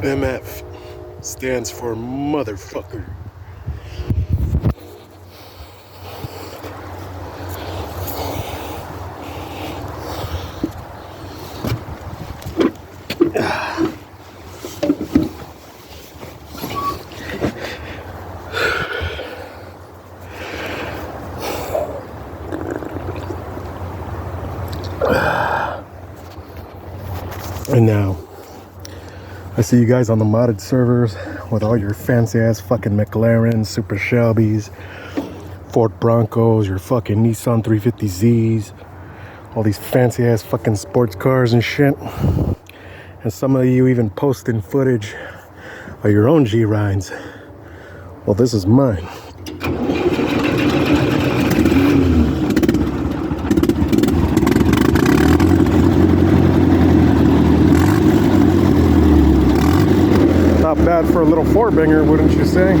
MF stands for motherfucker. And now, I see you guys on the modded servers with all your fancy ass fucking McLarens, Super Shelbys, Ford Broncos, your fucking Nissan 350Zs, all these fancy ass fucking sports cars and shit. And some of you even posting footage of your own G-Rides. Well, this is mine. Not bad for a little four-banger, wouldn't you say?